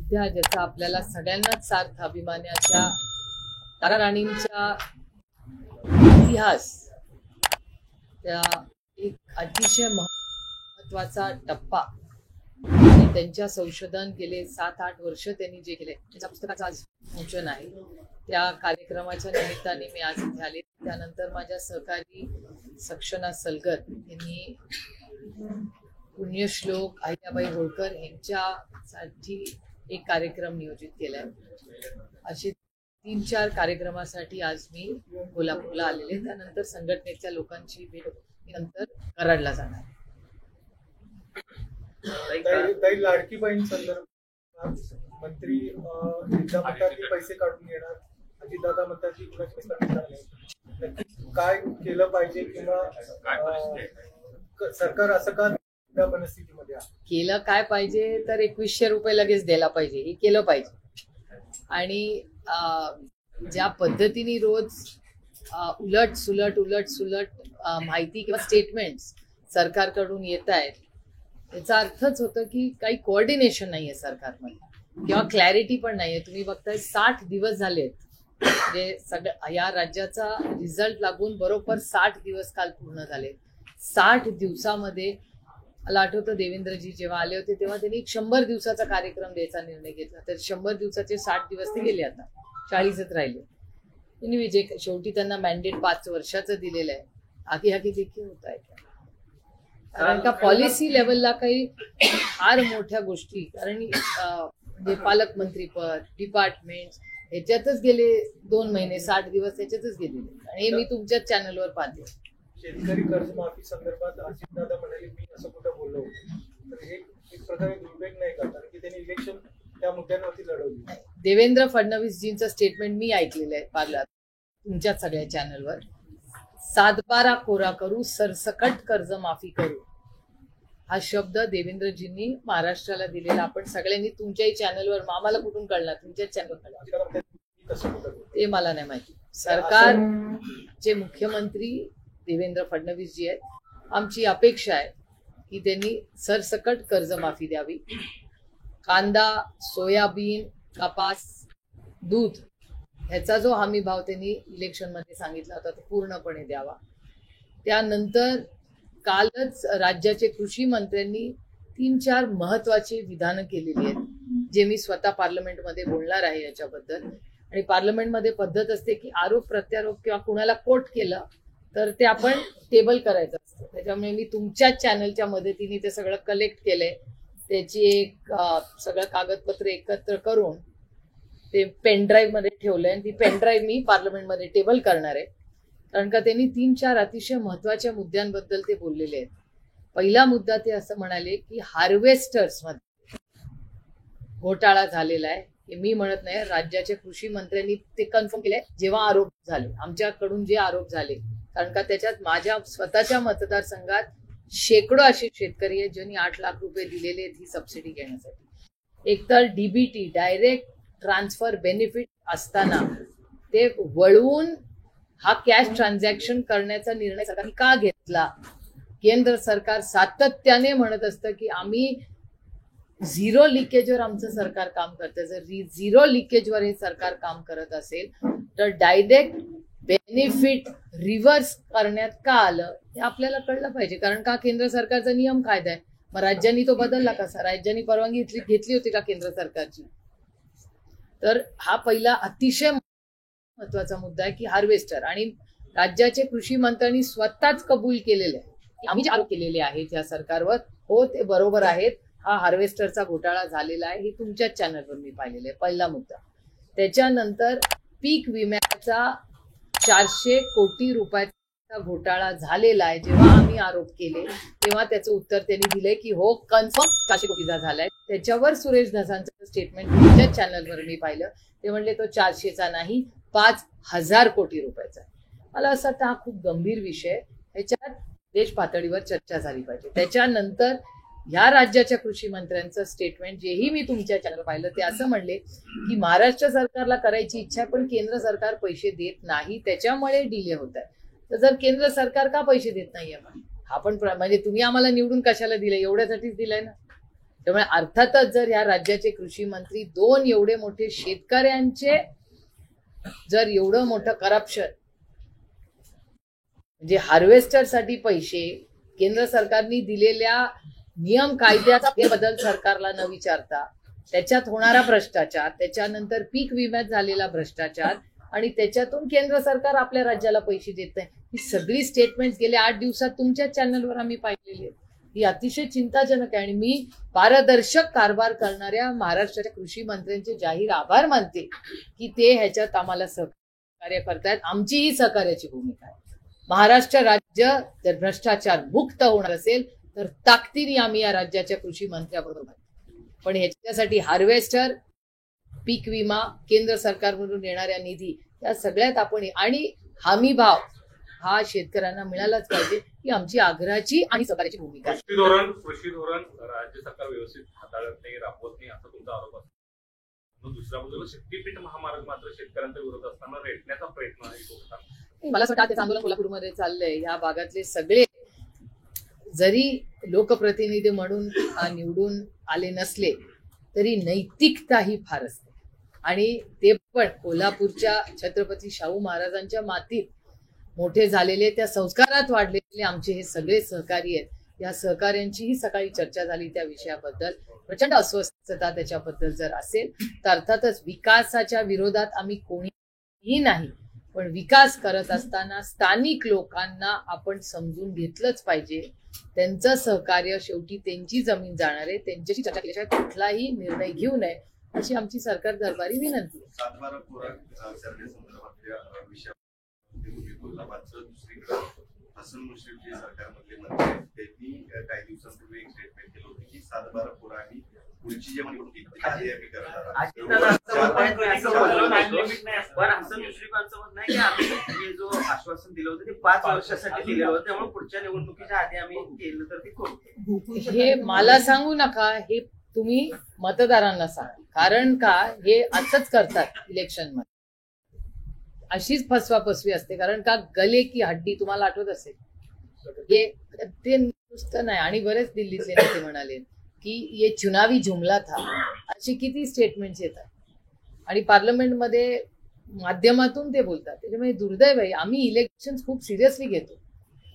सध्या ज्याचा आपल्याला सगळ्यांनाच सार्थ अभिमानाच्या तारा राणींचा इतिहास, त्या एक अतिशय महत्वाचा टप्पा आणि त्यांच्या संशोधन गेले 7-8 वर्ष त्यांनी जे केले त्याच्या पुस्तकाचं आज मोचन आहे. त्या कार्यक्रमाच्या निमित्ताने मी आज इथे आले. त्यानंतर माझ्या सहकारी सक्षना सलगर यांनी पुण्यश्लोक अहिल्याबाई होळकर यांच्यासाठी एक कार्यक्रम नियोजित केलाय. अशी 3-4 कार्यक्रमासाठी आज मी कोल्हापूरला आलेले. त्यानंतर संघटनेच्या लोकांची भेट नंतर कराडला जाणार. लाडकी बहीण संदर्भात मंत्री एकदा म्हणतात की पैसे काढून घेणार, अजितदादा म्हणतात की कुणाचे पैसे नक्की काय केलं पाहिजे किंवा सरकार असं का त्या परिस्थितीमध्ये केलं काय पाहिजे तर 2100 रुपये लगेच द्यायला पाहिजे, हे केलं पाहिजे. आणि ज्या पद्धतीने रोज उलट सुलट माहिती किंवा स्टेटमेंट्स सरकारकडून येत आहेत, याचा अर्थच होतं की काही कोऑर्डिनेशन नाहीये सरकारमध्ये किंवा क्लॅरिटी पण नाहीये. तुम्ही बघताय 60 दिवस झालेत, म्हणजे सगळं या राज्याचा रिझल्ट लागून बरोबर 60 दिवस काल पूर्ण झाले. 60 दिवसामध्ये मला आठवतं देवेंद्रजी जेव्हा आले होते तेव्हा त्यांनी 100 दिवसाचा कार्यक्रम द्यायचा निर्णय घेतला. तर 100 दिवसाचे 60 दिवस ते गेले, आता 40च राहिले. एनिवे जे शेवटी त्यांना मॅन्डेट 5 वर्षाचं दिलेलं आहे. आगी देखील होत आहे, कारण का पॉलिसी लेवलला काही फार मोठ्या गोष्टी, कारण म्हणजे पालकमंत्रीपद, डिपार्टमेंट ह्याच्यातच गेले 2 महिने, 60 दिवस ह्याच्यातच गेलेले. आणि हे मी तुमच्याच चॅनलवर पाहते. शेतकरी कर्जमाफी संदर्भात अजितदादा म्हणाले मी असं कुठं बोललो होतो, तर हे एक प्रकारे दुर्भाग्य नाही का, कारण की त्यांनी इलेक्शन त्या मुद्द्यांवरती लढवली. देवेंद्र फडणवीसजींचं स्टेटमेंट मी ऐकलेलं आहे पार्लर तुमच्या सगळ्या चॅनलवर. 7-12 कोरा करू, सरसकट कर्जमाफी करू, हा शब्द देवेंद्रजींनी महाराष्ट्राला दिलेला आपण सगळ्यांनी तुमच्याही चॅनलवर, आम्हाला कुठून कळणार, तुमच्याच चॅनलवर कळणार ते मला नाही माहिती. सरकारचे मुख्यमंत्री देवेंद्र फडणवीस जी आहेत, आमची अपेक्षा आहे की त्यांनी सरसकट कर्जमाफी द्यावी. कांदा, सोयाबीन, कपास, दूध ह्याचा जो हमी भाव त्यांनी इलेक्शनमध्ये सांगितला होता तो पूर्णपणे द्यावा. त्यानंतर कालच राज्याचे कृषी मंत्र्यांनी 3-4 महत्वाची विधानं केलेली आहेत, जे मी स्वतः पार्लमेंटमध्ये बोलणार आहे याच्याबद्दल. आणि पार्लमेंटमध्ये पद्धत असते की आरोप प्रत्यारोप किंवा कुणाला कोट केलं तर ते आपण टेबल करायचं असतं. त्याच्यामुळे मी तुमच्याच चॅनलच्या मदतीने ते सगळं कलेक्ट केलंय. त्याची एक सगळं कागदपत्र एकत्र करून ते पेनड्राईव्ह मध्ये ठेवलंय आणि ती पेनड्राईव्ह मी पार्लमेंटमध्ये टेबल करणार आहे. कारण का त्यांनी 3-4 अतिशय महत्वाच्या मुद्द्यांबद्दल ते बोललेले आहेत. पहिला मुद्दा ते असं म्हणाले की हार्वेस्टर्स मध्ये घोटाळा झालेला आहे. हे मी म्हणत नाही, राज्याच्या कृषी मंत्र्यांनी ते कन्फर्म केलंय जेव्हा आरोप झाले, आमच्याकडून जे आरोप झाले. कारण का त्याच्यात माझ्या स्वतःच्या मतदारसंघात शेकडो असे शेतकरी आहेत ज्यांनी 8 लाख रुपये दिलेले आहेत ही सबसिडी घेण्यासाठी. एकतर डीबीटी डायरेक्ट ट्रान्सफर बेनिफिट असताना ते वळवून हा कॅश ट्रान्झॅक्शन करण्याचा निर्णय सरकारने का घेतला. केंद्र सरकार सातत्याने म्हणत असतं की आम्ही झिरो लिकेजवर आमचं सरकार काम करतं. जर झिरो लिकेजवर हे सरकार काम करत असेल तर डायरेक्ट बेनिफिट रिव्हर्स करण्यात का आलं हे आपल्याला कळलं पाहिजे. कारण का केंद्र सरकारचा नियम कायदा आहे, मग राज्यांनी तो बदलला कसा, राज्यांनी परवानगी घेतली होती का केंद्र सरकारची. तर हा पहिला अतिशय महत्वाचा मुद्दा आहे की हार्वेस्टर. आणि राज्याचे कृषी मंत्र्यांनी स्वतःच कबूल केलेले आहे, आम्ही जे आरोप केलेले आहेत या सरकारवर, हो ते बरोबर आहेत, हा हार्वेस्टरचा घोटाळा झालेला आहे, हे तुमच्याच चॅनलवर मी पाहिलेलं आहे. पहिला मुद्दा. त्याच्यानंतर पीक विम्याचा 400 कोटी रुपयाचा घोटाळा झालेला आहे. जेव्हा आम्ही आरोप केले तेव्हा त्याचं उत्तर त्यांनी दिलंय की हो कन्फर्म 400 कोटीचा झालाय. त्याच्यावर सुरेश धसांचं स्टेटमेंट तुमच्याच चॅनलवर मी पाहिलं. ते म्हणले तो 400चा नाही 5000 कोटी रुपयाचा. मला असं वाटतं हा खूप गंभीर विषय, ह्याच्यात देश पातळीवर चर्चा झाली पाहिजे. त्याच्यानंतर ह्या राज्याच्या कृषी मंत्र्यांचं स्टेटमेंट जेही मी तुमच्या चॅनल पाहिलं ते असं म्हणले की महाराष्ट्र सरकारला करायची इच्छा आहे पण केंद्र सरकार पैसे देत नाही, त्याच्यामुळे डिले होत आहे. तर जर केंद्र सरकार का पैसे देत नाहीये, हा पण म्हणजे तुम्ही आम्हाला निवडून कशाला दिलंय, एवढ्यासाठीच दिलंय ना. त्यामुळे अर्थातच जर ह्या राज्याचे कृषी मंत्री दोन एवढे मोठे शेतकऱ्यांचे जर एवढं मोठं करप्शन म्हणजे हार्वेस्टरसाठी पैसे केंद्र सरकारने दिलेल्या नियम कायद्याचा बदल सरकारला न विचारता त्याच्यात होणारा भ्रष्टाचार, त्याच्यानंतर पीक विम्यात झालेला भ्रष्टाचार आणि त्याच्यातून केंद्र सरकार आपल्या राज्याला पैसे देत नाही, ही सगळी स्टेटमेंट्स गेल्या 8 दिवसात तुमच्याच चॅनलवर आम्ही पाहिलेली आहेत. ही अतिशय चिंताजनक आहे आणि मी पारदर्शक कारभार करणाऱ्या महाराष्ट्राच्या कृषी मंत्र्यांचे जाहीर आभार मानते की ते ह्याच्यात आम्हाला सहकार्य करतायत. आमची ही सहकार्याची भूमिका आहे. महाराष्ट्र राज्य जर भ्रष्टाचार मुक्त होणार असेल तर ताकदीने आम्ही या राज्याच्या कृषी मंत्र्याबरोबर, पण ह्याच्यासाठी हार्वेस्टर, पीक विमा, केंद्र सरकारमधून येणाऱ्या निधी या सगळ्यात आपण आणि हमी भाव हा शेतकऱ्यांना मिळालाच पाहिजे ही आमची आग्रहाची आणि सहकार्याची भूमिका आहे. कृषी धोरण राज्य सरकार व्यवस्थित हाताळत नाही, राबवत नाही असा तुमचा आरोप असतो. दुसऱ्या बाजूला शक्तीपीठ महामार्ग मात्र शेतकऱ्यांच्या विरोधात असताना रेटण्याचा प्रयत्न आहे. मला असं वाटतं त्याचं आंदोलन कोल्हापूरमध्ये चाललंय. ह्या भागातले सगळे जरी लोकप्रतिनिधी म्हणून निवडून आले नसले तरी नैतिकता ही फार असते आणि ते पण कोल्हापूरच्या छत्रपती शाहू महाराजांच्या मातीत मोठे झालेले, त्या संस्कारात वाढलेले आमचे हे सगळे सहकारी आहेत. या सहकार्यांचीही सकाळी चर्चा झाली. त्या विषयाबद्दल प्रचंड अस्वस्थता त्याच्याबद्दल जर असेल तर अर्थातच विकासाच्या विरोधात आम्ही कोणीही नाही, पण विकास करत असताना स्थानिक लोकांना आपण समजून घेतलंच पाहिजे. त्यांचं सहकार्य, शेवटी त्यांची जमीन जाणार आहे, त्यांच्याशी चर्चा केल्याशिवाय कुठलाही निर्णय घेऊ नये अशी आमची सरकार दरबारी विनंती आहे. हसन मुश्रीफ जे सरकारमधले मंत्री आहेत त्यांनी काही दिवसांपूर्वी एक स्टेटमेंट केलं होतं की 7-12 पोरं आणि पुढची जेव्हा निवडणूक आधी आम्ही पण हसन मुश्रीफांचं मत नाही की आम्ही हे जो आश्वासन दिलं होतं ते 5 वर्षासाठी दिलेलं होतं, त्यामुळे पुढच्या निवडणुकीच्या आधी आम्ही केलं तर ते करू. हे मला सांगू नका, हे तुम्ही मतदारांना सांगा. कारण का हे असंच करतात इलेक्शन मध्ये, अशीच फसवाफसवी असते. कारण का गले की हड्डी तुम्हाला आठवत असेल, हे ते नुसतं नाही. आणि बरेच दिल्लीतले नेते म्हणाले की ये चुनावी जुमला था, अशी किती स्टेटमेंट्स येतात आणि पार्लमेंटमध्ये माध्यमातून ते बोलतात. त्याच्यामुळे दुर्दैव आहे. आम्ही इलेक्शन खूप सिरियसली घेतो.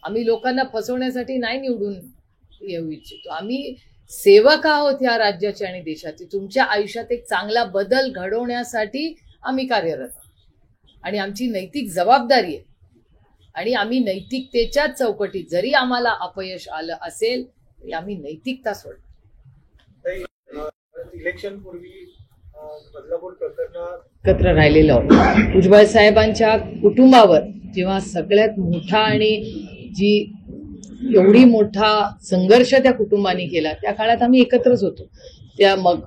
आम्ही लोकांना फसवण्यासाठी नाही निवडून येऊ इच्छितो. आम्ही सेवक आहोत या राज्याचे आणि देशाचे. तुमच्या आयुष्यात एक चांगला बदल घडवण्यासाठी आम्ही कार्यरत आहोत आणि आमची नैतिक जबाबदारी आहे आणि आम्ही नैतिकतेच्याच चौकटीत जरी आम्हाला अपयश आलं असेल तरी आम्ही नैतिकता सोडतो. इलेक्शन पूर्वी बदलापूर प्रकरणात एकत्र राहिलेलो भुजबळ साहेबांच्या कुटुंबावर जेव्हा सगळ्यात मोठा आणि जी एवढी मोठा संघर्ष त्या कुटुंबाने केला त्या काळात आम्ही एकत्रच होतो. त्या मग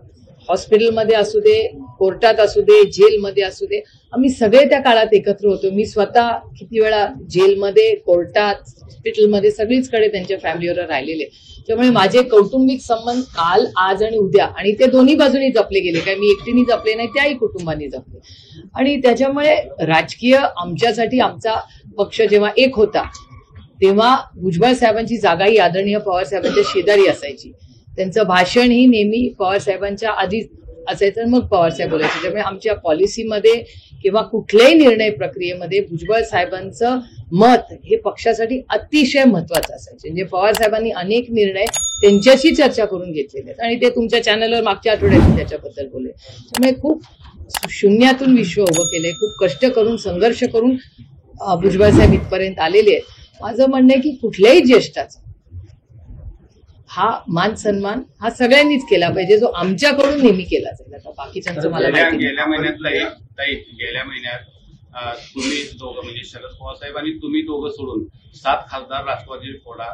हॉस्पिटलमध्ये असू दे, कोर्टात असू दे, जेलमध्ये असू दे, आम्ही सगळे त्या काळात एकत्र होतो. मी स्वतः किती वेळा जेलमध्ये, कोर्टात, हॉस्पिटलमध्ये सगळीचकडे त्यांच्या फॅमिलीवर राहिलेले. त्यामुळे माझे कौटुंबिक संबंध काल, आज आणि उद्या आणि ते दोन्ही बाजूनी जपले गेले. काय मी एकटीने जपले नाही, त्याही कुटुंबाने जपले. आणि त्याच्यामुळे राजकीय आमच्यासाठी आमचा पक्ष जेव्हा एक होता तेव्हा भुजबळ साहेबांची जागाही आदरणीय पवार साहेबांच्या शेजारी असायची. त्यांचं भाषण ही नेहमी पवार साहेबांच्या आधी असायचं, मग पवार साहेब बोलायचे. त्यामुळे आमच्या पॉलिसीमध्ये किंवा कुठल्याही निर्णय प्रक्रियेमध्ये भुजबळ साहेबांचं मत हे पक्षासाठी अतिशय महत्वाचं असायचं. म्हणजे पवार साहेबांनी अनेक निर्णय त्यांच्याशी चर्चा करून घेतलेले आहेत आणि ते तुमच्या चॅनलवर मागच्या आठवड्यात त्याच्याबद्दल बोलले. त्यामुळे खूप शून्यातून विश्व उभं केलंय, खूप कष्ट करून, संघर्ष करून भुजबळ साहेब इथपर्यंत आलेले आहेत. माझं म्हणणं आहे की कुठल्याही ज्येष्ठाचा हा मान सन्मान हा सगळ्यांनीच केला पाहिजे, जो आमच्याकडून नेहमी केला जाईल. आता बाकीच्यांचं मला गेल्या महिन्यात तुम्ही दोघं म्हणजे शरद पवार साहेब आणि तुम्ही दोघं सोडून 7 खासदार राष्ट्रवादी फोडा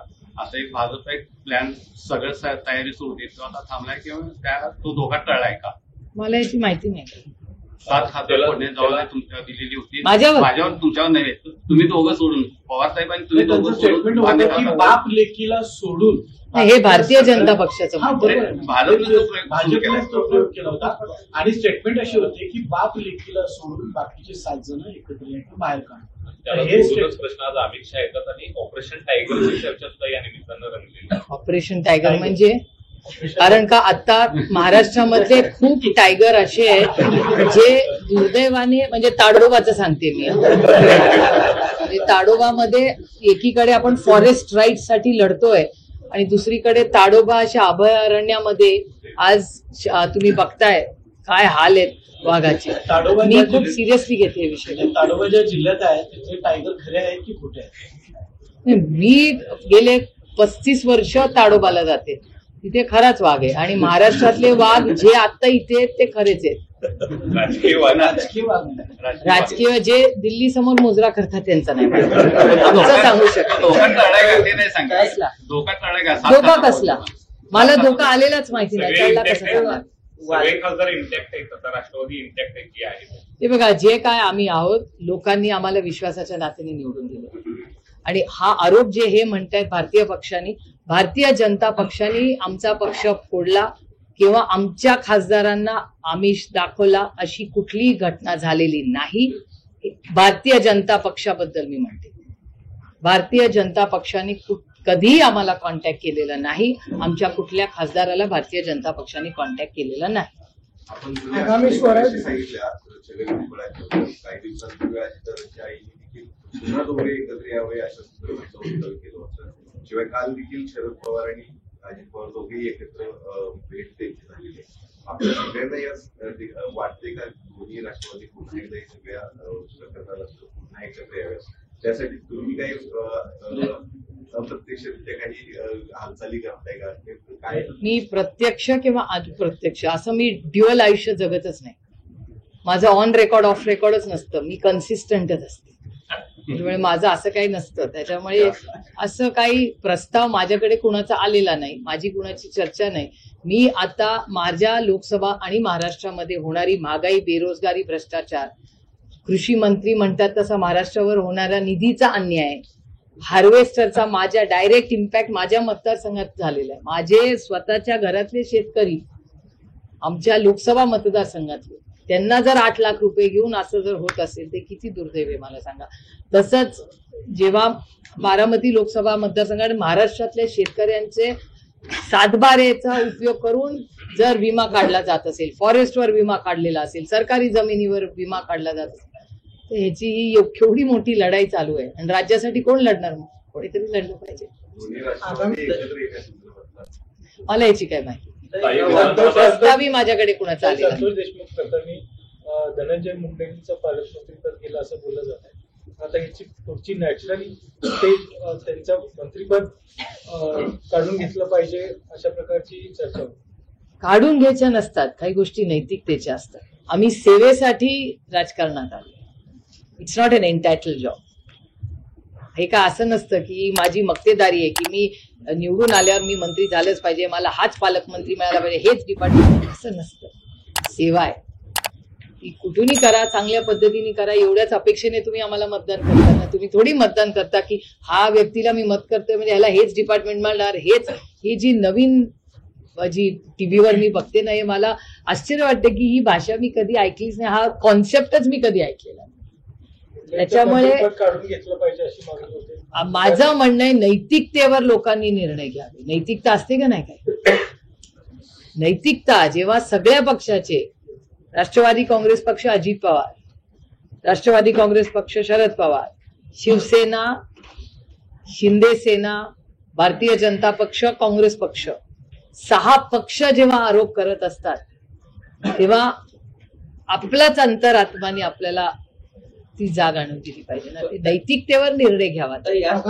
असं एक भाजपचा एक प्लॅन सगळं तयारी सुरू होती, तो आता थांबलाय किंवा तो धोका टळलाय का? मला याची माहिती नाही. 7 खासदार फोडण्याची जबाबदारी तुमच्यावर दिलेली होती, माझ्यावर तुमच्यावर नाही. तुम्ही दोघं सोडून, पवार साहेब आणि तुम्ही दोघं सोडून, बाप लेकीला सोडून हे भारतीय जनता पक्षाचं भाजपने तो प्रयोग केला होता आणि स्टेटमेंट अशी होती की बाप लेकीला सोडून बाकीचे 7 जण एकत्र येऊन बाहेर काढतात. हे प्रश्न आज अमित शहा येतात आणि ऑपरेशन टायगरची चर्चा सुद्धा या निमित्तानं रंगलेली. ऑपरेशन टायगर म्हणजे कारण का आता महाराष्ट्रामधले खूप टायगर असे आहेत जे दुर्दैवाने, म्हणजे ताडोबाचं सांगते मी, म्हणजे ताडोबामध्ये एकीकडे आपण फॉरेस्ट राईट्स साठी लढतोय आणि दुसरीकडे ताडोबा अशा अभयारण्यामध्ये आज तुम्ही बघताय काय हाल आहेत वाघाचे. मी खूप सिरियसली घेते हे विषय. ताडोबा ज्या जिल्ह्यात आहे तिथे टायगर खरे आहेत की खोटे आहेत? मी गेले 35 वर्ष ताडोबाला जाते, तिथे खराच वाघ आहे. आणि महाराष्ट्रातले वाघ जे आता इथे आहेत ते खरेच आहेत. राजकीय वाद राजकीय जे दिल्ली समोर मुजरा करतात त्यांचा नाही आमचं सांगू शकतो. धोका कसला? मला धोका आलेलाच माहिती नाही, चढला कसा करणार? सगळे खासदार इंटॅक्ट आहेत, आता राष्ट्रवादी इंटॅक्ट आहे की आहे? ते बघा, जे काय आम्ही आहोत, लोकांनी आम्हाला विश्वासाच्या नात्याने निवडून दिलं. आणि हा आरोप जे हे म्हणतायत भारतीय जनता पक्षाने आमचा पक्ष फोडला किंवा आमच्या खासदारांना आमिष दाखवला अशी कुठलीही घटना झालेली नाही. भारतीय जनता पक्षाबद्दल मी म्हणते, भारतीय जनता पक्षाने कधीही आम्हाला कॉन्टॅक्ट केलेला नाही. आमच्या कुठल्या खासदाराला भारतीय जनता पक्षाने कॉन्टॅक्ट केलेला नाही. आपण काही दिवसांपूर्वी अजितदादांच्या आईने देखील पुन्हा दोघे एकत्र यावे अशा संदर्भाचं वक्तव्य केलं होतं. शिवाय काल देखील शरद पवार आणि अजित पवार दोघेही एकत्र भेट त्यांची झालेली आहे. आपल्याला सगळ्यांना वाटते का दोन्ही राष्ट्रवादी पुन्हा एकदा सगळ्या प्रकरणाला पुन्हा एकत्र याव्या, त्यासाठी तुम्ही काही अप्रत्यक्षरित्या काही हालचाली करताय का? काय मी प्रत्यक्ष किंवा अप्रत्यक्ष असं मी ड्युअल आयुष्य जगतच नाही. माझं ऑन रेकॉर्ड ऑफ रेकॉर्डच नसतं, मी कन्सिस्टंटच असते. त्यामुळे माझं असं काही नसतं. त्याच्यामुळे असं काही प्रस्ताव माझ्याकडे कुणाचा आलेला नाही, माझी कुणाची चर्चा नाही. मी आता माझ्या लोकसभा आणि महाराष्ट्रामध्ये होणारी महागाई, बेरोजगारी, भ्रष्टाचार, कृषी मंत्री म्हणतात तसा महाराष्ट्रावर होणारा निधीचा अन्याय, हार्वेस्टरचा माझ्या डायरेक्ट इम्पॅक्ट माझ्या मतदारसंघात झालेला आहे. माझे स्वतःच्या घरातले शेतकरी आमच्या लोकसभा मतदारसंघातले, त्यांना जर 8 लाख रुपये घेऊन असं जर होत असेल ते किती दुर्दैव आहे मला सांगा. तसंच जेव्हा बारामती लोकसभा मतदारसंघात महाराष्ट्रातल्या शेतकऱ्यांचे सातबारेचा उपयोग करून जर विमा काढला जात असेल, फॉरेस्टवर विमा काढलेला असेल, सरकारी जमिनीवर विमा काढला जात असेल, तर ह्याची ही केवढी मोठी लढाई चालू आहे. आणि राज्यासाठी कोण लढणार? मग कोणीतरी लढलं पाहिजे. मला याची काय माहिती, प्रस्तावही माझ्याकडे कुणाचा आलेला नाही. संतोष देशमुख प्रकरणी धनंजय मुंडेंचं पालकमंत्रीपद गेलं असं बोललं जात आहे. आता याची पुढची नॅचरली ते त्यांचं मंत्रीपद काढून घेतलं पाहिजे अशा प्रकारची चर्चा होती. काढून घ्यायच्या नसतात, काही गोष्टी नैतिकतेच्या असतात. आम्ही सेवेसाठी राजकारणात आलो. It's not an entitle job. हे का असं नसतं की माझी मक्तेदारी आहे की मी निवडून आल्यावर मी मंत्री झालंच पाहिजे, मला हाच पालकमंत्री मिळाला पाहिजे, हेच डिपार्टमेंट, असं नसतं. सेवा आहे ती कुठूनही करा, चांगल्या पद्धतीने करा. एवढ्याच अपेक्षेने तुम्ही आम्हाला मतदान करता ना. तुम्ही थोडी मतदान करता की हा व्यक्तीला मी मत करतोय म्हणजे ह्याला हेच डिपार्टमेंट मिळणार, हेच. ही जी नवीन जी टीव्हीवर मी बघते ना, हे मला आश्चर्य वाटतं की ही भाषा मी कधी ऐकलीच नाही, हा कॉन्सेप्टच मी कधी ऐकलेला नाही. त्याच्यामुळे काढून घेतलं पाहिजे अशी मागणी होते. माझं म्हणणं आहे, नैतिकतेवर लोकांनी निर्णय घ्यावे. नैतिकता असते का नाही? काय नैतिकता? जेव्हा सगळ्या पक्षाचे, राष्ट्रवादी काँग्रेस पक्ष अजित पवार, राष्ट्रवादी काँग्रेस पक्ष शरद पवार, शिवसेना, शिंदे सेना, भारतीय जनता पक्ष, काँग्रेस पक्ष, 6 पक्ष जेव्हा आरोप करत असतात तेव्हा आपल्याच अंतरात्माने आपल्याला ती जाग आणून दिली पाहिजे ना. नैतिकतेवर निर्णय घ्यावा. याच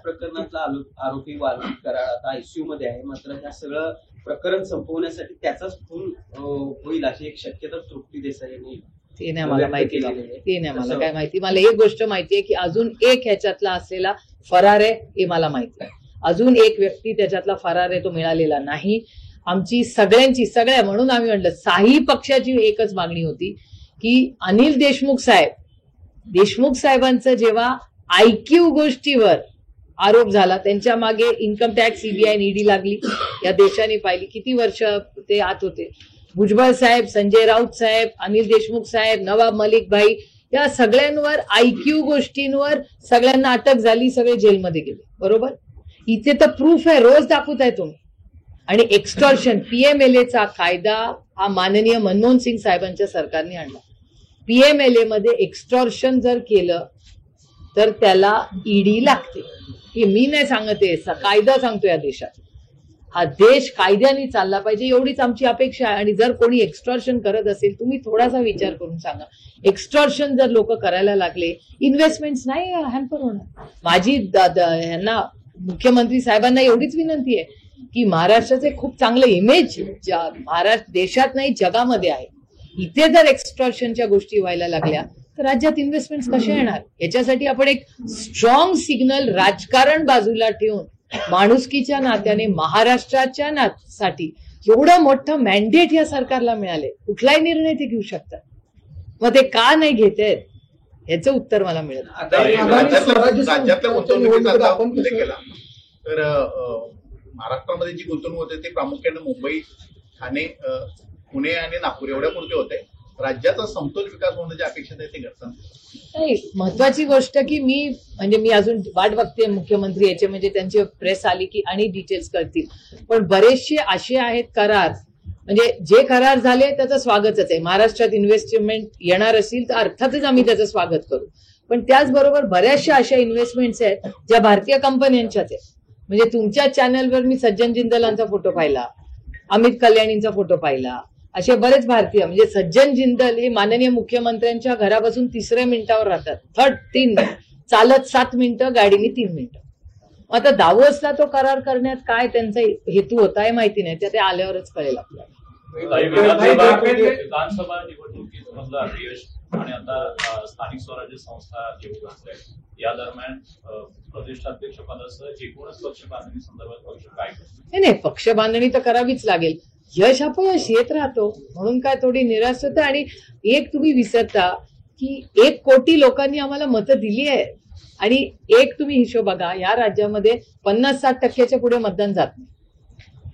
प्रकरणातला आरोपी वाल्मिक कराड आता आयसीयू मध्ये आहे. मात्र या सगळं प्रकरण संपवण्यासाठी त्याचाच खून होईल अशी एक शक्यता तृप्ती देसाई यांनी. ते नाही मला माहिती, ते नाही मला काय माहिती. मला एक गोष्ट माहिती आहे की अजून एक ह्याच्यातला असलेला फरार आहे हे मला माहिती आहे. अजून एक व्यक्ती त्याच्यातला फरार आहे, तो मिळालेला नाही. आमची सगळ्यांची, सगळ्या म्हणून आम्ही म्हणलं 6 पक्षाची एकच मागणी होती की अनिल देशमुख साहेबांचं जेव्हा IQ गोष्टीवर आरोप झाला, त्यांच्या मागे इन्कम टॅक्स, CBI, ED लागली. या देशाने पाहिली किती वर्ष ते आत होते. भुजबळ साहेब, संजय राऊत साहेब, अनिल देशमुख साहेब, नवाब मलिक भाई, या सगळ्यांवर IQ गोष्टींवर सगळ्यांना अटक झाली, सगळे जेलमध्ये गेले. बरोबर? इथे तर प्रूफ आहे, रोज दाखवताय तुम्ही. आणि एक्स्टॉर्शन PMLA कायदा हा माननीय मनमोहन सिंग साहेबांच्या सरकारने आणला. PMLA मध्ये एक्स्टॉर्शन जर केलं तर त्याला ED लागते. हे मी नाही सांगते, कायदा सांगतो या देशात. हा देश कायद्याने चालला पाहिजे एवढीच आमची अपेक्षा आहे. आणि जर कोणी एक्स्टॉर्शन करत असेल, तुम्ही थोडासा विचार करून सांगा. एक्स्टॉर्शन जर लोक करायला लागले, इन्व्हेस्टमेंट्स नाही हॅम्पर होणार. माझी यांना मुख्यमंत्री साहेबांना एवढीच विनंती आहे की महाराष्ट्राचे खूप चांगलं इमेज महाराष्ट्र देशात नाही जगामध्ये आहे. इथे जर एक्स्टॉर्शनच्या गोष्टी व्हायला लागल्या तर राज्यात इन्व्हेस्टमेंट कशा येणार? याच्यासाठी आपण एक स्ट्रॉंग सिग्नल राजकारण बाजूला ठेवून माणुसकीच्या नात्याने महाराष्ट्राच्या साठी एवढं मोठं मॅन्डेट या सरकारला मिळाले, कुठलाही निर्णय ते घेऊ शकतात. मग ते का नाही घेतायत याचं उत्तर मला मिळत नाही. राज्यातल्या गुंतवणुकीचा आता उल्लेख केला तर महाराष्ट्रामध्ये जी गुंतवणूक होते ती प्रामुख्याने मुंबई, ठाणे, पुणे आणि नागपूर एवढ्या पुरते होते. राज्याचा समतोल विकास होण्याची अपेक्षा आहे ते घडतं नाही. महत्वाची गोष्ट की मी अजून वाट बघते मुख्यमंत्री याचे, म्हणजे त्यांची प्रेस आली की आणि डिटेल्स करतील. पण बरेचसे असे आहेत करार, म्हणजे जे करार झाले त्याचं स्वागतच आहे. महाराष्ट्रात इन्व्हेस्टमेंट येणार असेल तर अर्थातच आम्ही त्याचं स्वागत करू. पण त्याचबरोबर बऱ्याचशा अशा इन्व्हेस्टमेंट्स आहेत ज्या भारतीय कंपन्यांच्याच आहेत. म्हणजे तुमच्या चॅनलवर मी सज्जन जिंदलांचा फोटो पाहिला, अमित कल्याणींचा फोटो पाहिला, असे बरेच भारतीय. म्हणजे सज्जन जिंदल हे माननीय मुख्यमंत्र्यांच्या घरापासून 3ऱ्या मिनिटावर राहतात. 3 चालत 7 मिनिटं, गाडीने 3 मिनिटं. आता दावोसला तो करार करण्यात काय त्यांचा हेतू होता हे माहिती नाही, ते आल्यावरच कळेल आपल्याला. विधानसभा निवडणुकीत मधलं अपयश आणि आता स्थानिक स्वराज्य संस्था येऊ घातल्या, या दरम्यान प्रदेशाध्यक्ष पदासह एकूणच पक्ष बांधणी संदर्भात पक्ष काय करतो? नाही, पक्ष बांधणी तर करावीच लागेल. यश अपयश येत राहतो म्हणून काय थोडी निराश होतं. आणि एक तुम्ही विसरता की 1 कोटी लोकांनी आम्हाला मतं दिली आहे. आणि एक तुम्ही हिशोब बघा, या राज्यामध्ये 50-60% पुढे मतदान जात नाही.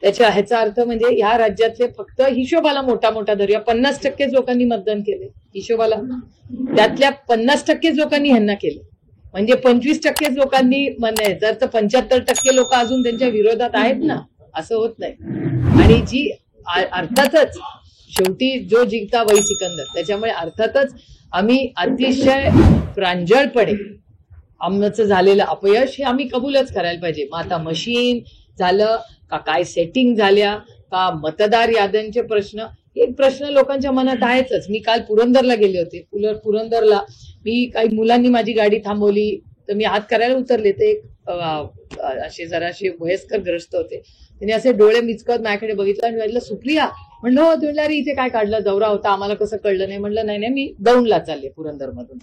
ह्याचा अर्थ म्हणजे या राज्यातले फक्त हिशोबाला मोठा धरूया 50% लोकांनी मतदान केले हिशोबाला, त्यातल्या 50% लोकांनी ह्यांना केले. म्हणजे 25% लोकांनी जर तर 75% लोक अजून त्यांच्या विरोधात आहेत ना, असं होत नाही. आणि जी अर्थातच शेवटी जो जिंकता वही सिकंदर, त्याच्यामुळे अर्थातच आम्ही अतिशय प्रांजळपणे आमचं झालेलं अपयश हे आम्ही कबूलच करायला पाहिजे. मग आता मशीन झालं का, काय सेटिंग झाल्या का, मतदार याद्यांचे प्रश्न, एक प्रश्न लोकांच्या मनात आहेच. मी काल पुरंदरला गेले होते. पुरंदरला मी काही मुलांनी माझी गाडी थांबवली तर मी हात करायला उतरले, तर एक असे जराशे वयस्कर ग्रस्त होते. त्यांनी असे डोळे मिचकत माझ्याकडे बघितलं आणि म्हटलं सुप्रिया, म्हणलं हो. ते म्हणलं अरे इथे काय काढलं, दौरा होता आम्हाला कसं कळलं नाही. म्हणलं नाही मी दौंडला चालले पुरंदरमधून,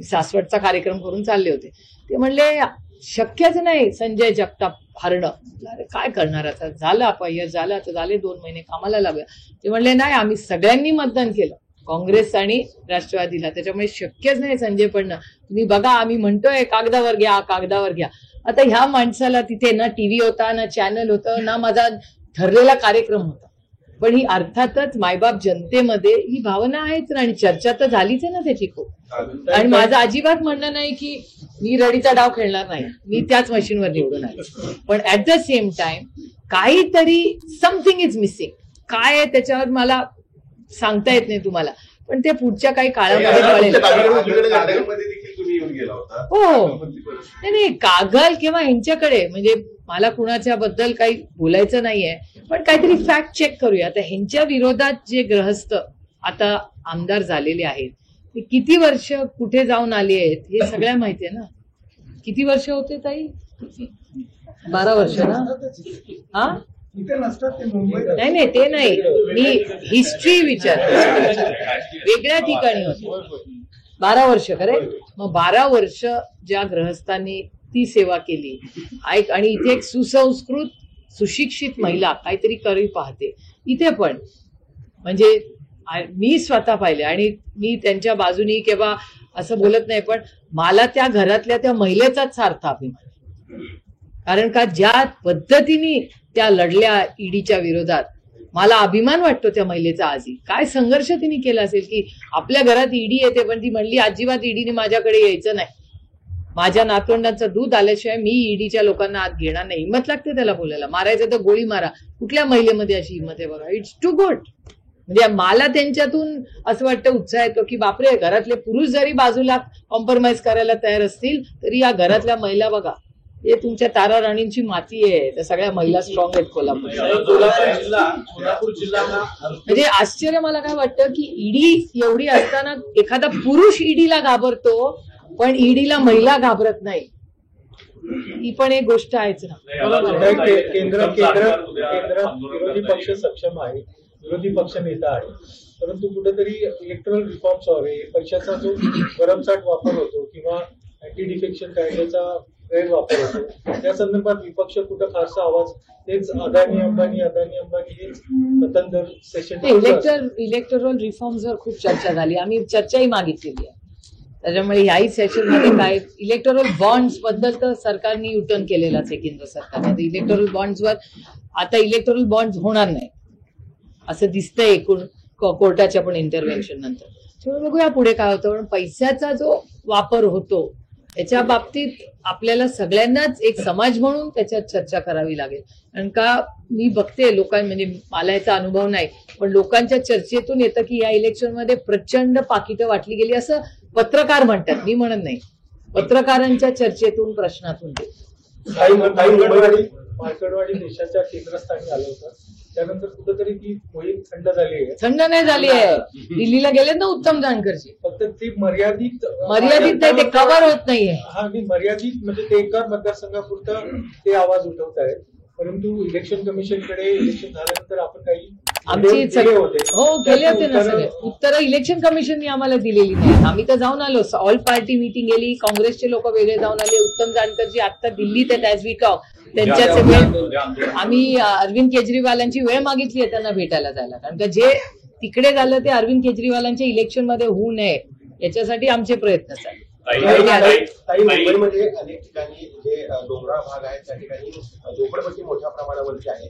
सासवडचा कार्यक्रम करून चालले होते. ते म्हणले शक्यच नाही संजय जगताप हरणं. अरे काय करणार, आता झालं अपयश झालं, आता झाले 2 महिने कामाला लागूया. ते म्हणले नाही आम्ही सगळ्यांनी मतदान केलं, काँग्रेस आणि राष्ट्रवादीला, त्याच्यामुळे शक्यच नाही संजय पडणं. तुम्ही बघा आम्ही म्हणतोय कागदावर घ्या. आता ह्या माणसाला तिथे ना टीव्ही होता, ना चॅनल होतं, ना माझा ठरलेला कार्यक्रम होता. पण ही अर्थातच मायबाप जनतेमध्ये ही भावना आहेच ना, आणि चर्चा तर झालीच आहे ना त्याची खूप. आणि माझं अजिबात म्हणणं नाही की मी रडीचा डाव खेळणार नाही, मी त्याच मशीनवर निवडून आले. पण ऍट द सेम टाइम काहीतरी समथिंग इज मिसिंग. काय आहे त्याच्यावर मला सांगता येत नाही तुम्हाला, पण ते पुढच्या काही काळामध्ये कळेल. हो नाही कागल किंवा ह्यांच्याकडे, म्हणजे मला कुणाच्या बद्दल काही बोलायचं नाहीये, पण काहीतरी फॅक्ट चेक करूया. आता ह्यांच्या विरोधात जे ग्रहस्थ आता आमदार झालेले आहेत ते किती वर्ष कुठे जाऊन आले आहेत हे सगळ्या माहिती आहे ना. किती वर्ष होते ताई? 12 वर्ष ना. हा नाही ते नाही, मी हिस्ट्री विचारते. वेगळ्या ठिकाणी होते 12 वर्ष खरे. मग 12 वर्ष ज्या ग्रहस्थांनी ती सेवा केली, आणि इथे एक सुसंस्कृत सुशिक्षित महिला काहीतरी करी पाहते इथे पण, म्हणजे मी स्वतः पाहिले. आणि मी त्यांच्या बाजूनी किंवा असं बोलत नाही, पण मला त्या घरातल्या त्या महिलेचाच सार्थ अभिमान. कारण का ज्या पद्धतीने त्या लढल्या ईडीच्या विरोधात, मला अभिमान वाटतो त्या महिलेचा. आजही काय संघर्ष तिने केला असेल की आपल्या घरात ईडी येते पण ती म्हणली अजिबात ईडीने माझ्याकडे यायचं नाही. माझ्या नातवंडांचं दूध आल्याशिवाय मी ईडीच्या लोकांना आत घेणार नाही. हिंमत लागते त्याला बोलायला. मारायचं तर गोळी मारा. कुठल्या महिलेमध्ये अशी हिंमत आहे बघा. It's too good. म्हणजे मला त्यांच्यातून असं वाटतं, उत्साह येतो की बापरे, घरातले पुरुष जरी बाजूला कॉम्प्रोमाइज करायला तयार असतील तरी या घरातल्या महिला बघा, हे तुमच्या तारा राणींची माती आहे. त्या सगळ्या महिला स्ट्रॉंग आहेत कोल्हापूर. कोल्हापूर जिल्हा हा म्हणजे आश्चर्य मला काय वाटतं की ईडी एवढी असताना एखादा पुरुष ईडीला घाबरतो पण ईडीला महिला घाबरत नाही. ही पण एक गोष्ट आहेच ना. केंद्रात विरोधी पक्ष सक्षम आहे, विरोधी पक्ष नेता आहे, परंतु कुठेतरी इलेक्ट्रल रिफॉर्म्स हवे. पैशाचा जो भरमसाठ वापर होतो किंवा अँटी डिफेक्शन कायद्याचा गैरवापर होतो, त्या संदर्भात विपक्ष कुठं फारसा आवाज, तेच अदानी अंबानी हेच कथन सेशन. इलेक्टोरल रिफॉर्म्सवर खूप चर्चा झाली. आम्ही चर्चाही मागितलेली आहे. त्याच्यामुळे ह्याही सेशन मध्ये काय इलेक्टोरल बॉन्ड्स बद्दल तर सरकारने युटर्न केलेलाच आहे केंद्र सरकारने. इलेक्टोरल बॉन्ड्सवर आता इलेक्टोरल बॉन्ड्स होणार नाही असं दिसतंय एकूण कोर्टाच्या पण इंटरव्हेन्शन नंतर. त्यामुळे बघूया पुढे काय होतं. पण पैशाचा जो वापर होतो याच्या बाबतीत आपल्याला सगळ्यांनाच एक समाज म्हणून त्याच्यात चर्चा करावी लागेल. कारण का मी बघते लोकांना, म्हणजे मला याचा अनुभव नाही, पण लोकांच्या चर्चेतून येतं की या इलेक्शनमध्ये प्रचंड पाकिटं वाटली गेली असं पत्रकार म्हणतात. मी म्हणत नाही, पत्रकारांच्या चर्चेतून प्रश्नातून ते. मार्कडवाडी देशाच्या केंद्रस्थानी आलं होतं, त्यानंतर कुठेतरी ती मोहीम थंड झाली आहे. थंड नाही झाली आहे. दिल्लीला गेलेत ना उत्तम जानकरजी. फक्त ती मर्यादित नाही, ते कव्हर होत नाहीये. हा, मी मर्यादित म्हणजे ते एका मतदारसंघापुरतं ते आवाज उठवत आहेत. परंतु इलेक्शन कमिशनकडे इलेक्शन झाल्यानंतर आपण काही आमची केले होते. हो, केले होते ना सगळे उत्तर. इलेक्शन कमिशनने आम्हाला दिलेली नाही. आम्ही तर जाऊन आलो. ऑल पार्टी मीटिंग गेली, काँग्रेसचे लोक वेगळे जाऊन आले. उत्तम जानकरजी आता दिल्लीत आहेत ऍज वी टॉक. त्यांच्याच वेळ आम्ही अरविंद केजरीवालांची वेळ मागितली आहे त्यांना भेटायला जायला. कारण का जे तिकडे झालं ते अरविंद केजरीवालांच्या इलेक्शन मध्ये होऊ नये याच्यासाठी आमचे प्रयत्न चालू. मुंबईमध्ये अनेक ठिकाणी जे डोंगराळ भाग आहेत त्या ठिकाणी झोपडपट्टी मोठ्या प्रमाणावरती आहे.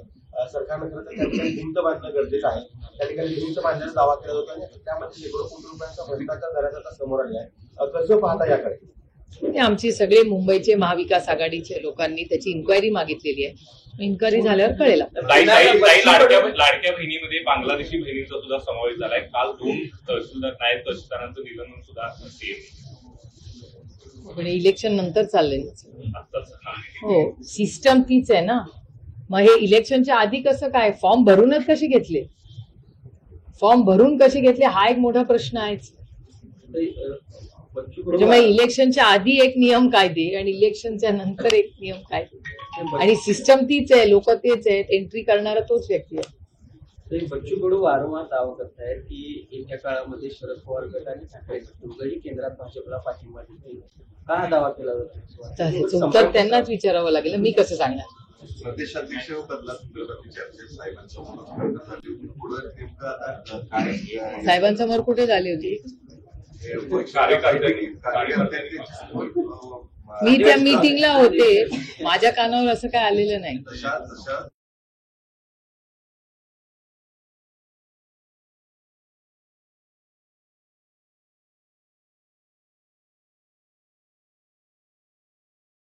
सरकारनं खरं तर त्या ठिकाणी भिंत बांधणं गरजेचं आहे. त्या ठिकाणी भिंत बांधण्याचा दावा केला जातो आणि त्यामध्ये शेकडो कोटी रुपयांचा भ्रष्टाचार झाल्याचं आता समोर आले आहे. कसं पाहता याकडे? आमची सगळे मुंबईचे महाविकास आघाडीचे लोकांनी त्याची इन्क्वायरी मागितलेली आहे. इन्क्वायरी झाल्यावर कळेल. लाडक्या बहिणीमध्ये बांगलादेशी बहिणींचा सुद्धा समावेश झालाय. काल 2 तहसीलदार, नायब तहसीलदारांचं निलंबन सुद्धा पण इलेक्शन नंतर चाललंय. हो, सिस्टम तीच आहे ना. मग हे इलेक्शनच्या आधी कसं काय फॉर्म भरूनच कसे घेतले, फॉर्म भरून कसे घेतले हा एक मोठा प्रश्न आहेच. म्हणजे मग इलेक्शनच्या आधी एक नियम कायदे आणि इलेक्शनच्या नंतर एक नियम कायदे आणि सिस्टम तीच आहे, लोक तेच आहेत, एंट्री करणारा तोच व्यक्ती आहे. बच्चू कडू वारंवार दावा करतायत की येत्या काळामध्ये शरद पवार गट आणि ठाकरे गट दोघंही केंद्रात भाजपला पाठिंबा देतील. का हा दावा केला जातो? उत्तर त्यांनाच विचारावं लागेल, मी कसं सांगणार. प्रदेशाध्यक्ष बदलासंदर्भातली चर्चा साहेबांसमोर कुठे झाली होती? मी त्या मीटिंगला होते, माझ्या कानावर असं काय आलेलं नाही.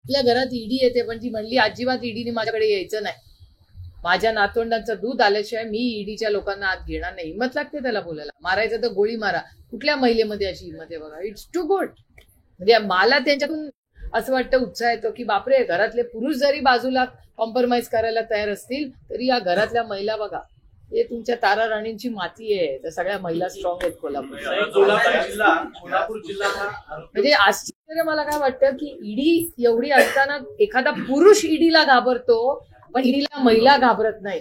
आपल्या घरात ईडी येते पण ती म्हणली अजिबात ईडीने माझ्याकडे यायचं नाही. माझ्या नातवंडांचं दूध आल्याशिवाय मी ईडीच्या लोकांना आत घेणार नाही. हिंमत लागते त्याला बोलायला. मारायचं तर गोळी मारा. कुठल्या महिलेमध्ये अशी हिंमत आहे बघा. It's too good. म्हणजे मला त्यांच्यातून असं वाटतं, उत्साह येतो की बापरे, घरातले पुरुष जरी बाजूला कॉम्प्रोमाइज करायला तयार असतील तरी या घरातल्या महिला बघा, हे तुमच्या तारा राणींची माती आहे. त्या सगळ्या महिला स्ट्रॉंग आहेत कोल्हापूर जिल्हा. म्हणजे आश्चर्य मला काय वाटतं की ईडी एवढी असताना एखादा पुरुष ईडीला घाबरतो पण ईडीला महिला घाबरत नाही.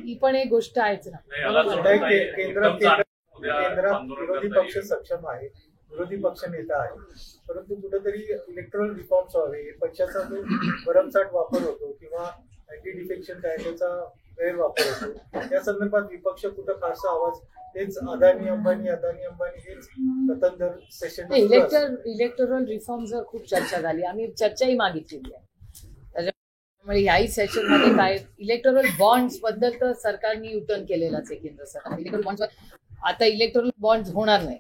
ही पण एक गोष्ट आहेच ना. केंद्रात विरोधी पक्ष सक्षम आहे, विरोधी पक्ष नेता आहे, परंतु कुठेतरी इलेक्ट्रल रिफॉर्म्स हवे. पैशाचा जो भरमसाठ वापर होतो किंवा अँटी डिफेक्शन कायद्याचा गैरवापर होतो, त्या संदर्भात विपक्ष कुठं फारसा आवाज, तेच अदानी अंबानी हेच कथन सेशन. इलेक्टोरल रिफॉर्म्सवर खूप चर्चा झाली. आम्ही चर्चाही मागितलेली आहे. त्याच्यामुळे ह्याही सेशन मध्ये काय इलेक्टोरल बॉन्ड्स बद्दल तर सरकारने युटर्न केलेलाच आहे केंद्र सरकार. इलेक्टोरल बॉन्ड्सवर आता इलेक्टोरल बॉन्ड्स होणार नाही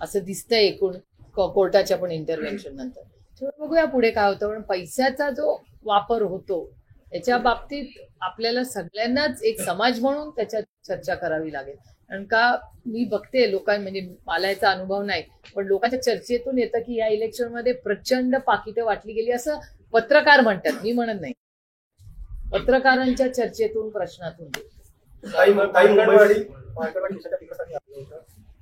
असं दिसतंय एकूण कोर्टाच्या पण इंटरव्हेन्शन नंतर. तेव्हा बघूया पुढे काय होतं. पण पैशाचा जो वापर होतो याच्या बाबतीत आपल्याला सगळ्यांनाच एक समाज म्हणून त्याच्यात चर्चा करावी लागेल. कारण का मी बघते म्हणजे मला याचा अनुभव नाही, पण लोकांच्या चर्चेतून येतं की या इलेक्शनमध्ये प्रचंड पाकिटं वाटली गेली असं पत्रकार म्हणतात, मी म्हणत नाही. पत्रकारांच्या चर्चेतून प्रश्नातून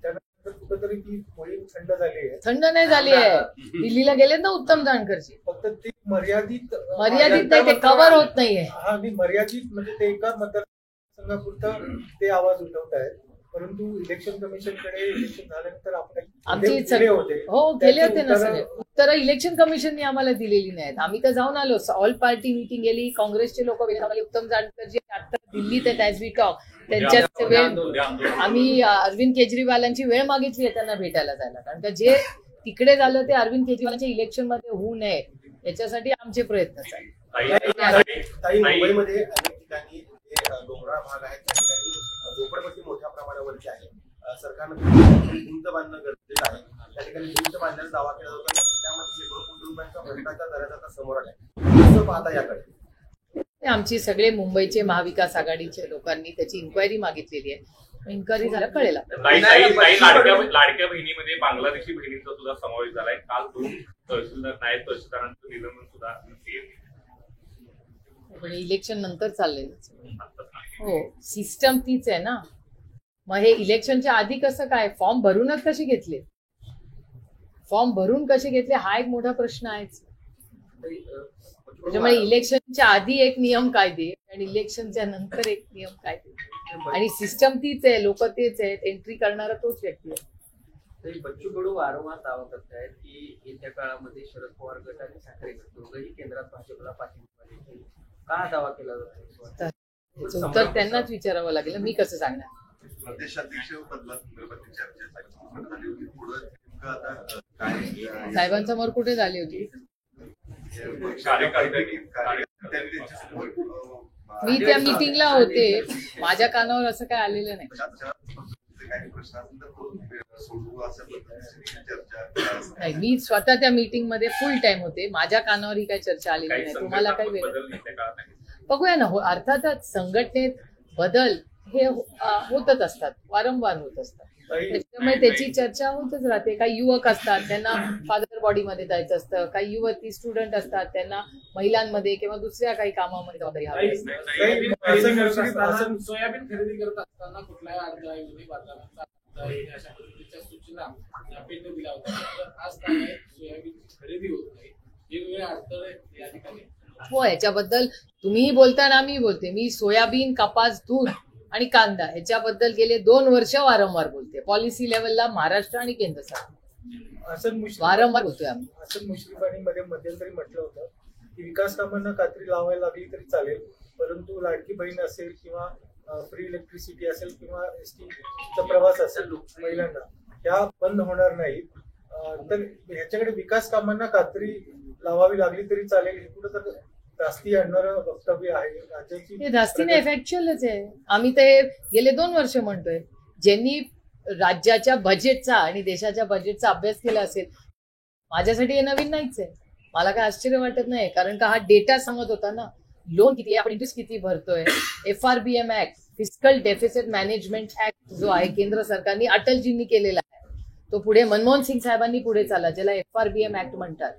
त्यानंतर कुठेतरी ती मोहीम थंड झाली आहे. थंड नाही झाली आहे. दिल्लीला गेलेत ना उत्तम जानकरजी. फक्त ती मर्यादित नाही, ते कव्हर होत नाहीये. हा, आणि मर्यादित म्हणजे ते एका मतदारसंघापुरतं ते आवाज उठवत आहेत. परंतु इलेक्शन कमिशनकडे इलेक्शन झाल्यानंतर आमचे गेले होते ना सगळे उत्तर इलेक्शन कमिशनने आम्हाला दिलेली नाहीत. आम्ही तर जाऊन आलो, ऑल पार्टी मीटिंग गेली, काँग्रेसचे लोक गेले, उत्तम जानकरजी आता दिल्लीत आहेत ॲज वी टॉक. त्यांच्याच वेळ आम्ही अरविंद केजरीवालांची वेळ मागितली आहे त्यांना भेटायला जायला. कारण का जे तिकडे झालं ते अरविंद केजरीवालांच्या इलेक्शन मध्ये होऊ नये याच्यासाठी आमचे प्रयत्न चालू. मुंबईमध्ये अनेक ठिकाणी डोंगराळ भाग आहेत, त्या ठिकाणी झोपडपट्टी मोठ्या प्रमाणावरची आहे. सरकारनं भिंत बांधणं गरजेचं आहे. त्या ठिकाणी भिंत बांधण्याचा दावा केला जातो, त्यामध्ये शेकडो कोटी रुपयांचा भ्रष्टाचार झाल्याचा आता समोर आलाय. कसं पाहता याकडे? आमची सगळे मुंबईचे महाविकास आघाडीच्या लोकांनी त्याची इन्क्वायरी मागितलेली आहे. इन्क्वायरी झालं कळेल. लाडक्या बहिणीमध्ये बांगलादेशी बहिणींचा सुद्धा समावेश झालाय. काल 2 तहसीलदार नायब तहसीलदारांचं निलंबन सुद्धा पण इलेक्शन नंतर चाललेलं. हो, सिस्टम तीच आहे ना. मग हे इलेक्शनच्या आधी कसं काय फॉर्म भरूनच कसे घेतले, फॉर्म भरून कसे घेतले हा एक मोठा प्रश्न आहेच. त्याच्यामुळे इलेक्शनच्या आधी एक नियम कायदे आणि इलेक्शनच्या नंतर एक नियम कायदे आणि सिस्टम तीच आहे, लोक तेच आहेत, एंट्री करणारा तोच व्यक्ती आहे. बच्चू कडू वारंवार दावा करतायत की येत्या काळामध्ये शरद पवार गट आणि ठाकरे गट दोघंही केंद्रात भाजपला पाठिंबा देतील. का दावा केला जातो? उत्तर त्यांनाच विचारावं लागेल, मी कसं सांगणार. प्रदेशाध्यक्ष बदलासंदर्भात चर्चा झाली होती. साहेबांसमोर कुठे झाली होती? मी त्या मीटिंगला होते, माझ्या कानावर असं काय आलेलं नाही. नाही, मी स्वतः त्या मीटिंग मध्ये फुल टाइम होते, माझ्या कानावर ही काही चर्चा आलेली नाही. तुम्हाला काही वेगळं बघूया ना. अर्थातच संघटनेत बदल हे होतच असतात, वारंवार होत असतात. त्याच्यामुळे त्याची चर्चा होतच राहते. काही युवक असतात त्यांना फादर बॉडीमध्ये जायचं असतं, काही युवती स्टुडंट असतात त्यांना महिलांमध्ये किंवा दुसऱ्या काही कामामध्ये जबाबदारी हवी असते. सोयाबीन खरेदी करत असताना कुठल्याही अडथळा अशा पद्धतीच्या सूचना पेंड दिल्या होत्या. आज काय सोयाबीन खरेदी होत नाही, वेगवेगळे अडथळे या ठिकाणी. हो, याच्याबद्दल तुम्हीही बोलता आणि आम्ही बोलते. मी सोयाबीन, कपास, दूध आणि कांदा ह्याच्याबद्दल गेले 2 वर्ष वारंवार बोलते. पॉलिसी लेवलला महाराष्ट्र आणि केंद्र सरकार वारंवार बोलतोय आम्ही. हसन मुश्रीफांनी मध्यंतरी म्हटलं होतं की विकास कामांना कात्री लावायला लागली तरी चालेल, परंतु लाडकी बहीण असेल किंवा फ्री इलेक्ट्रिसिटी असेल किंवा एसटीचा प्रवास असेल महिलांना, ह्या बंद होणार नाहीत. तर ह्याच्याकडे विकास कामांना कात्री लावावी लागली तरी चालेल, हे कुठं तर धास्ती आणणारं वक्तव्य आहे राज्याची. हे धास्ती नाही, फॅक्च्युअलच आहे. आम्ही तर गेले 2 वर्ष म्हणतोय. ज्यांनी राज्याच्या बजेटचा आणि देशाच्या बजेटचा अभ्यास केला असेल, माझ्यासाठी हे नवीन नाहीच आहे. मला काय आश्चर्य वाटत नाही, कारण का हा डेटा सांगत होता ना, लोन किती आहे, आपण इंटरेस्ट किती भरतोय. FRBM act, fiscal deficit management act जो आहे केंद्र सरकारने अटलजींनी केलेला आहे, तो पुढे मनमोहन सिंग साहेबांनी पुढे चालला, ज्याला FRBM ऍक्ट म्हणतात.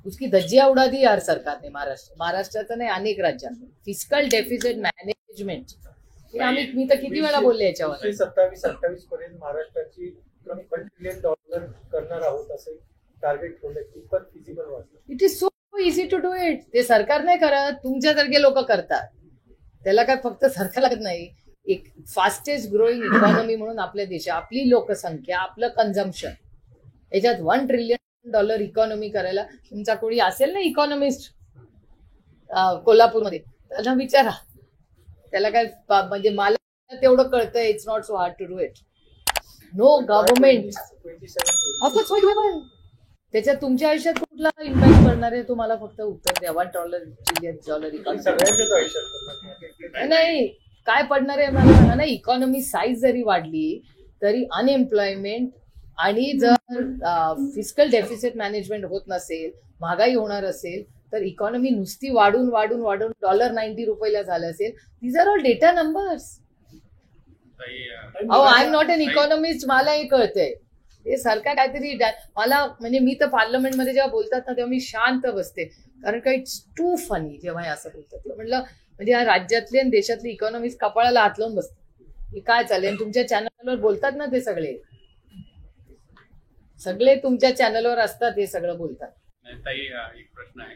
उसकी धज्जिया उडा दी यार सरकारने. महाराष्ट्राचं नाही, अनेक राज्यांनी फिस्कल डेफिसिट मॅनेजमेंट मी तर किती वेळा बोलले याच्यावर. 27-28 पर्यंत महाराष्ट्राची $1 ट्रिलियन करणार आहोत असे टार्गेट ठेवलं. कितपत फिजिबल वाटतं? It is so easy to do it. ते सरकार नाही करत, तुमच्यासारखे लोक करतात. त्याला काय फक्त सरकार लागत नाही. एक फास्टेस्ट ग्रोईंग इकॉनॉमी म्हणून आपल्या देशात आपली लोकसंख्या, आपलं कन्झम्पन, याच्यात $1 ट्रिलियन इकॉनॉमी करायला तुमचा कोणी असेल ना इकॉनॉमिस्ट कोल्हापूरमध्ये, त्यांना विचारा. त्याला काय म्हणजे मला तेवढं कळतंय. It's not so hard to do it. No government त्याच्यात तुमच्या आयुष्यात कुठला इम्पॅक्ट करणार आहे, तुम्हाला फक्त उत्तर द्या. $1 ट्रिलियन इकॉनॉमी नाही, काय पडणार आहे मला सांगा ना. इकॉनॉमी साईज जरी वाढली तरी अनएम्प्लॉयमेंट आणि जर फिस्कल डेफिसिट मॅनेजमेंट होत नसेल, महागाई होणार असेल, तर इकॉनॉमी नुसती वाढून वाढून वाढून $90 झालं असेल. These are all data numbers. I am not an economist, मला हे कळतंय. हे सरकार काहीतरी मला म्हणजे मी तर पार्लमेंटमध्ये जेव्हा बोलतात ना तेव्हा मी शांत बसते, कारण का इट्स टू फनी जेव्हा हे असं बोलतात. म्हटलं म्हणजे या राज्यातले आणि देशातले इकॉनॉमिस्ट कपाळाला हात लावून बसतात, काय चालेल. तुमच्या चॅनलवर बोलतात ना ते सगळे तुमच्या चॅनलवर असतात, हे सगळं बोलतात. ताई एक प्रश्न आहे.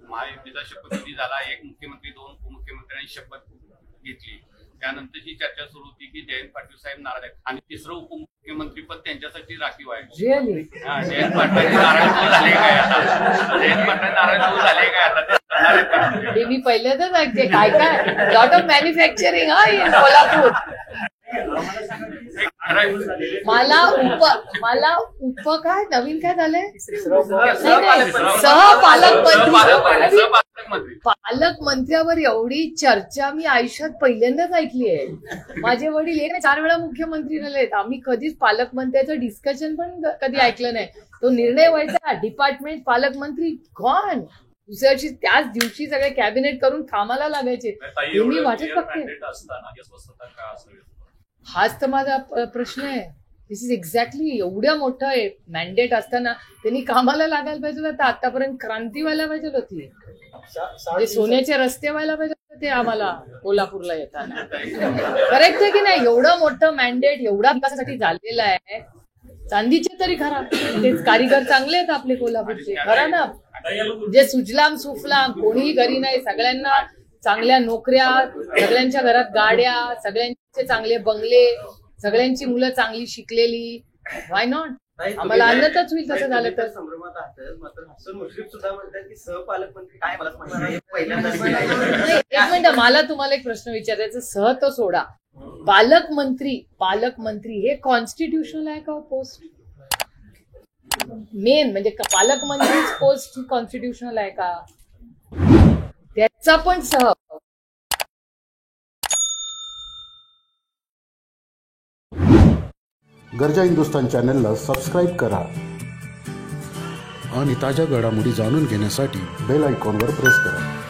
महायुतीचा शपथविधी झाला, एक मुख्यमंत्री 2 उपमुख्यमंत्र्यांनी शपथ घेतली. त्यानंतरची चर्चा सुरू होती की जयंत पाटील साहेब नाराज आहेत आणि तिसरं उपमुख्यमंत्री पद त्यांच्यासाठी राखीव आहे. जयंत पाटील नाराज झाले काय आता? जयंत पाटील नाराज झाले काय आता? ते मी पहिल्यांदाच ऐकते. काय lot of manufacturing in Kolhapur. मला उप काय नवीन काय झालंय? पालकमंत्र्यावर एवढी चर्चा मी आयुष्यात पहिल्यांदाच ऐकली आहे. माझे वडील 4 वेळा मुख्यमंत्री झालेत, आम्ही कधीच पालकमंत्र्याचं डिस्कशन पण कधी ऐकलं नाही. तो निर्णय व्हायचा, डिपार्टमेंट पालकमंत्री गॉन, दुसऱ्या दिवशी त्याच दिवशी सगळे कॅबिनेट करून कामाला लागायचे. मी वाटत बघते. हाच तर माझा प्रश्न आहे. दिस इज एक्झॅक्टली एवढ्या मोठं मॅन्डेट असताना त्यांनी कामाला लागायला पाहिजे होतं. आतापर्यंत क्रांती व्हायला पाहिजे होती, म्हणजे सोन्याचे रस्ते व्हायला पाहिजे होते आम्हाला कोल्हापूरला येताना. करेक्ट आहे की नाही? एवढं मोठं मॅन्डेट एवढा विकासासाठी झालेलं आहे. चांदीचे तरी खरा, तेच कारीगर चांगले आहेत आपले कोल्हापूरचे, खरं ना. जे सुजलाम सुफलाम, कोणीही घरी नाही, सगळ्यांना चांगल्या नोकऱ्या, सगळ्यांच्या घरात गाड्या, सगळ्यांचे चांगले बंगले, सगळ्यांची मुलं चांगली शिकलेली. व्हाय नॉट? आम्हाला आनंदच होईल तसं झालं तर. संभ्रमात आहात, मात्र हसन मुश्रीफ सुद्धा म्हणतात की सहपालकमंत्री काय, मला पहिल्यांदाच. एक मिनिट, मला तुम्हाला एक प्रश्न विचारायचा. सह तो सोडा, पालकमंत्री हे कॉन्स्टिट्युशनल आहे का पोस्ट? मेन म्हणजे पालकमंत्री पोस्ट कॉन्स्टिट्युशनल आहे का? त्याचा पण सह. गरजा हिंदुस्तान चॅनलला सबस्क्राईब करा आणि ताज्या घडामोडी जाणून घेण्यासाठी बेल आयकॉनवर प्रेस करा.